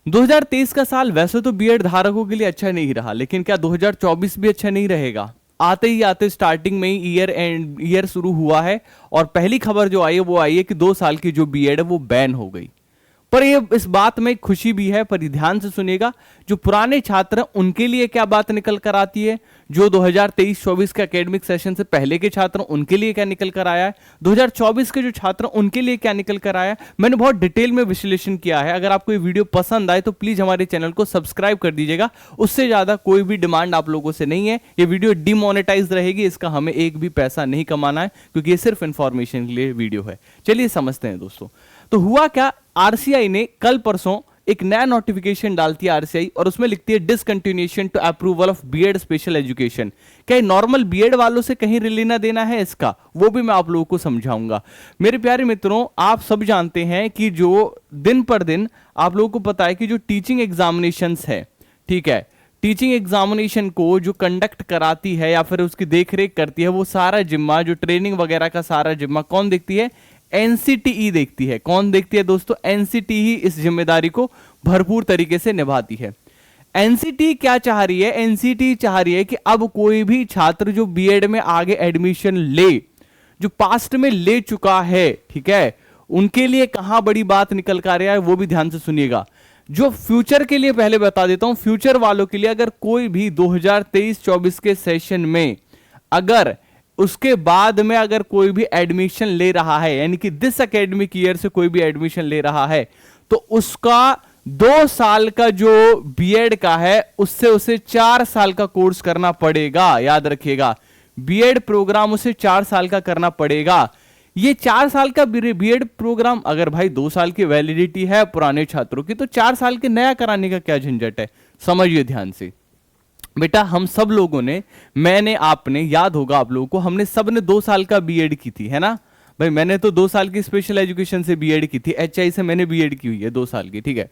2023 का साल वैसे तो बीएड धारकों के लिए अच्छा नहीं रहा, लेकिन क्या 2024 भी अच्छा नहीं रहेगा? आते ही आते स्टार्टिंग में ही ईयर शुरू हुआ है और पहली खबर जो आई है वो आई है कि 2 साल की जो बीएड है वो बैन हो गई। पर ये इस बात में खुशी भी है, पर ध्यान से सुनिएगा, जो पुराने छात्र हैं उनके लिए क्या बात निकल कर आती है, जो 2023-24 के एकेडमिक सेशन से पहले के छात्र उनके लिए क्या निकल कर आया है, 2024 के जो छात्र उनके लिए क्या निकल कर आया है। मैंने बहुत डिटेल में विश्लेषण किया है। अगर आपको ये वीडियो पसंद आए तो प्लीज हमारे चैनल को सब्सक्राइब कर दीजिएगा। उससे ज्यादा कोई भी डिमांड आप लोगों से नहीं है। ये वीडियो डिमोनेटाइज रहेगी, इसका हमें एक भी पैसा नहीं कमाना है, क्योंकि ये सिर्फ इंफॉर्मेशन के लिए वीडियो है। चलिए समझते हैं दोस्तों। तो हुआ क्या, आरसीआई ने कल परसों एक नया नोटिफिकेशन डालती है आरसीआई, और उसमें लिखती है discontinuation to approval of B Ed special education. क्या नॉर्मल बीएड वालों से कहीं लेना देना है इसका, वो भी मैं आप लोगों को समझाऊंगा। मेरे प्यारे मित्रों, आप सब जानते हैं कि जो दिन पर दिन आप लोगों को पता है कि जो टीचिंग एग्जामिनेशंस है, ठीक है, टीचिंग एग्जामिनेशन को जो कंडक्ट कराती है या फिर उसकी देखरेख करती है, वो सारा जिम्मा, जो ट्रेनिंग वगैरह का सारा जिम्मा कौन देखती है? एनसीटीई देखती है। कौन देखती है दोस्तों? एनसीटीई इस जिम्मेदारी को भरपूर तरीके से निभाती है। एनसीटीई क्या चाह रही है? एनसीटीई चाह रही है कि अब कोई भी छात्र जो बीएड में आगे एडमिशन ले, जो पास्ट में ले चुका है, ठीक है, उनके लिए कहां बड़ी बात निकल कर रहा है वो भी ध्यान से सुनिएगा। जो फ्यूचर के लिए पहले बता देता हूं, फ्यूचर वालों के लिए, अगर कोई भी 2023-24 के सेशन में अगर उसके बाद में अगर कोई भी एडमिशन ले रहा है, यानी कि दिस एकेडमिक ईयर से कोई भी एडमिशन ले रहा है, तो उसका 2 साल का जो बीएड का है उससे उसे 4 साल का कोर्स करना पड़ेगा। याद रखिएगा, बीएड प्रोग्राम उसे 4 साल का करना पड़ेगा। ये 4 साल का बीएड प्रोग्राम, अगर भाई 2 साल की वैलिडिटी है पुराने छात्रों की, तो 4 साल के नया कराने का क्या झंझट है? समझिए ध्यान से बेटा। हम सब लोगों ने, मैंने, आपने, याद होगा आप लोगों को, हमने सब ने 2 साल का बीएड की थी, है ना भाई? मैंने तो 2 साल की स्पेशल एजुकेशन से बीएड की थी, एचआई से मैंने बीएड की हुई है 2 साल की, ठीक है।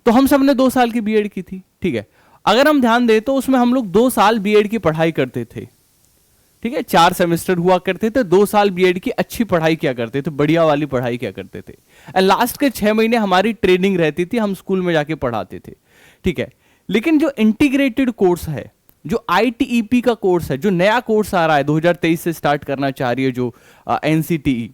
तो हम सब ने 2 साल की बीएड की थी, ठीक है। अगर हम ध्यान दें तो उसमें हम लोग 2 साल बीएड की पढ़ाई करते थे, ठीक है। 4 सेमेस्टर हुआ करते थे, 2 साल बीएड की अच्छी पढ़ाई किया करते थे, बढ़िया वाली पढ़ाई किया करते थे। लास्ट के 6 महीने हमारी ट्रेनिंग रहती थी, हम स्कूल में जाके पढ़ाते थे, ठीक है। लेकिन जो इंटीग्रेटेड कोर्स है, जो आईटीईपी का कोर्स है, जो नया कोर्स आ रहा है 2023 से स्टार्ट करना चाह रही है जो एनसीटीई,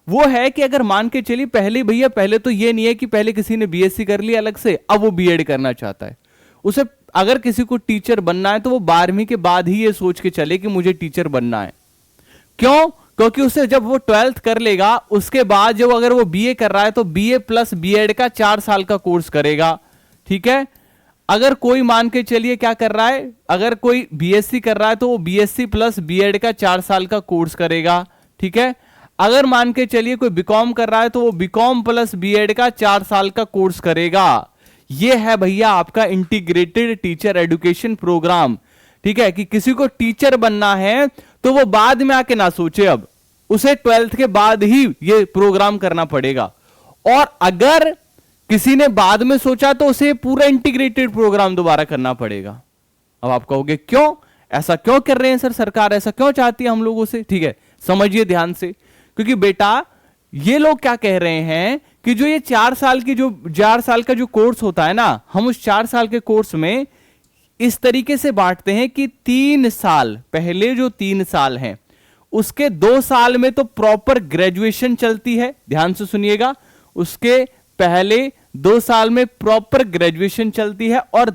वो है कि अगर मान के चलिए पहले, भैया पहले तो ये नहीं है कि पहले किसी ने बीएससी कर लिया अलग से, अब वो बीएड करना चाहता है। उसे अगर किसी को टीचर बनना है तो वो 12वीं के बाद ही ये सोच के चले कि मुझे टीचर बनना है। क्यों? क्योंकि उसे जब वो 12th कर लेगा, उसके बाद जब अगर वो बीए कर रहा है तो बीए प्लस बीएड का 4 साल का कोर्स करेगा, ठीक है। अगर कोई मान के चलिए क्या कर रहा है, अगर कोई बीएससी कर रहा है तो वो बीएससी प्लस बीएड का 4 साल का कोर्स करेगा, ठीक है। अगर मान के चलिए कोई बीकॉम कर रहा है तो वो बीकॉम प्लस बीएड का 4 साल का कोर्स करेगा। ये है भैया आपका इंटीग्रेटेड टीचर एजुकेशन प्रोग्राम, ठीक है। कि किसी को टीचर बनना है तो वो बाद में आके ना सोचे, अब उसे 12th के बाद ही ये प्रोग्राम करना पड़ेगा। और अगर किसी ने बाद में सोचा तो उसे पूरा इंटीग्रेटेड प्रोग्राम दोबारा करना पड़ेगा। अब आप कहोगे क्यों, ऐसा क्यों कर रहे हैं सर, सरकार ऐसा क्यों चाहती है हम लोगों से? ठीक है, समझिए ध्यान से। क्योंकि बेटा ये लोग क्या कह रहे हैं कि जो ये 4 साल का जो कोर्स होता है ना, हम उस 4 साल के कोर्स में इस तरीके से बांटते हैं कि 3 साल पहले जो 3 साल हैं उसके 2 साल में तो प्रॉपर ग्रेजुएशन चलती है। ध्यान से सुनिएगा, उसके पहले 2 साल में प्रॉपर ग्रेजुएशन चलती है, और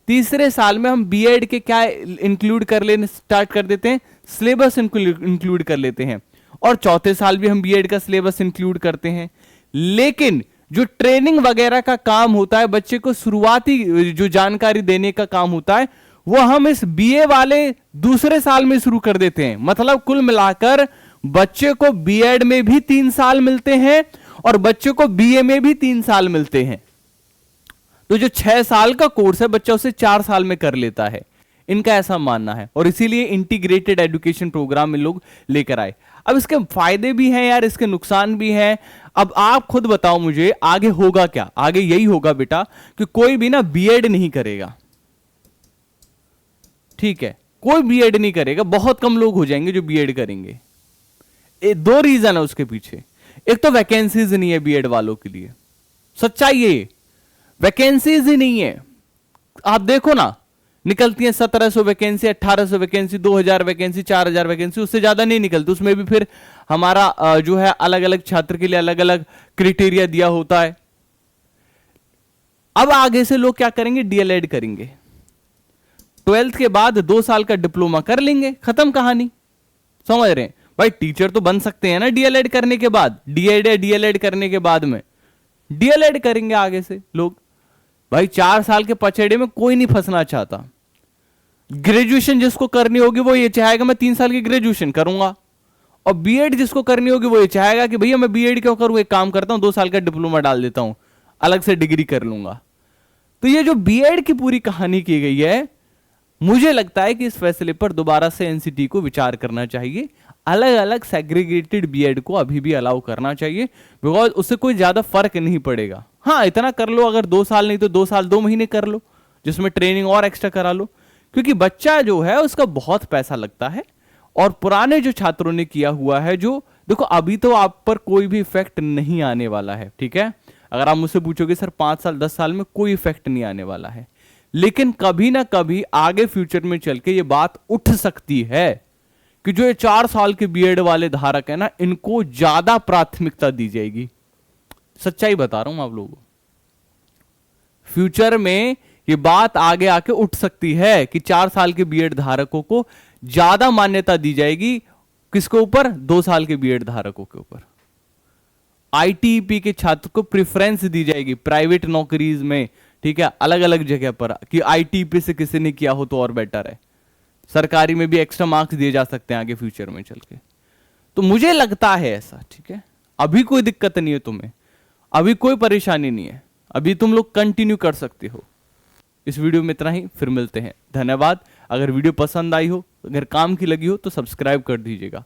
तीसरे साल में हम बीएड के क्या इंक्लूड कर लेने स्टार्ट कर देते हैं, सिलेबस इंक्लूड कर लेते हैं, और चौथे साल भी हम बीएड का सिलेबस इंक्लूड करते हैं। लेकिन जो ट्रेनिंग वगैरह का काम होता है, बच्चे को शुरुआती जो जानकारी देने का काम होता है, वो हम इस बीए वाले दूसरे साल में शुरू कर देते हैं। मतलब कुल मिलाकर बच्चे को बीएड में भी 3 साल मिलते हैं और बच्चे को बीए में भी 3 साल मिलते हैं। तो जो 6 साल का कोर्स है बच्चा उसे 4 साल में कर लेता है, इनका ऐसा मानना है। और इसीलिए इंटीग्रेटेड एजुकेशन प्रोग्राम इन लोग लेकर आए। अब इसके फायदे भी हैं यार, इसके नुकसान भी हैं। अब आप खुद बताओ मुझे, आगे होगा क्या? आगे यही होगा बेटा कि कोई भी ना बीएड नहीं करेगा, ठीक है, कोई बीएड नहीं करेगा, बहुत कम लोग हो जाएंगे जो बीएड करेंगे। 2 रीजन है उसके पीछे। एक तो वैकेंसीज नहीं है बीएड वालों के लिए, सच्चाई ये, वैकेंसीज ही नहीं है। आप देखो ना, निकलती हैं 1700 वैकेंसी, 1800 वैकेंसी, 2000 वैकेंसी, 4000 वैकेंसी, उससे ज्यादा नहीं निकलती। उसमें भी फिर हमारा जो है अलग अलग छात्र के लिए अलग अलग क्राइटेरिया दिया होता है। अब आगे से लोग क्या करेंगे, डीएलएड करेंगे, 12th के बाद 2 साल का डिप्लोमा कर लेंगे, खत्म कहानी। समझ रहे हैं भाई, टीचर तो बन सकते हैं ना डीएलएड करने के बाद, डीएड या डीएलएड करने के बाद में डीएलएड करेंगे आगे से लोग। भाई 4 साल के पचड़े में कोई नहीं फंसना चाहता। ग्रेजुएशन जिसको करनी होगी वो ये चाहेगा मैं 3 साल की ग्रेजुएशन करूंगा, और बीएड जिसको करनी होगी वो ये चाहेगा कि भैया मैं बीएड क्यों करूं, एक काम करता हूं 2 साल का डिप्लोमा डाल देता हूं, अलग से डिग्री कर लूंगा। तो ये जो बीएड की पूरी कहानी की गई है, मुझे लगता है कि इस फैसले पर दोबारा से एनसीटी को विचार करना चाहिए। अलग अलग सेग्रीगेटेड बीएड को अभी भी अलाउ करना चाहिए, बिकॉज उससे कोई ज्यादा फर्क नहीं पड़ेगा। हाँ, इतना कर लो, अगर 2 साल नहीं तो 2 साल 2 महीने कर लो, जिसमें ट्रेनिंग और एक्स्ट्रा करा लो, क्योंकि बच्चा जो है उसका बहुत पैसा लगता है। और पुराने जो छात्रों ने किया हुआ है, जो देखो अभी तो आप पर कोई भी इफेक्ट नहीं आने वाला है, ठीक है। अगर आप मुझसे पूछोगे सर 5 साल 10 साल में कोई इफेक्ट नहीं आने वाला है, लेकिन कभी ना कभी आगे फ्यूचर में चल के ये बात उठ सकती है कि जो ये 4 साल के बीएड वाले धारक है ना, इनको ज्यादा प्राथमिकता दी जाएगी। सच्चाई बता रहा हूं आप लोगों को, फ्यूचर में ये बात आगे आके उठ सकती है कि 4 साल के बीएड धारकों को ज्यादा मान्यता दी जाएगी। किसके ऊपर, 2 साल के बीएड धारकों के ऊपर। आईटीईपी के छात्र को प्रेफरेंस दी जाएगी प्राइवेट नौकरीज में, ठीक है, अलग अलग जगह पर, कि आईटीईपी से किसी ने किया हो तो और बेटर है। सरकारी में भी एक्स्ट्रा मार्क्स दिए जा सकते हैं आगे फ्यूचर में चल के। तो मुझे लगता है ऐसा, ठीक है। अभी कोई दिक्कत नहीं है तुम्हें, अभी कोई परेशानी नहीं है, अभी तुम लोग कंटिन्यू कर सकते हो। इस वीडियो में इतना ही, फिर मिलते हैं। धन्यवाद। अगर वीडियो पसंद आई हो, अगर काम की लगी हो तो सब्सक्राइब कर दीजिएगा।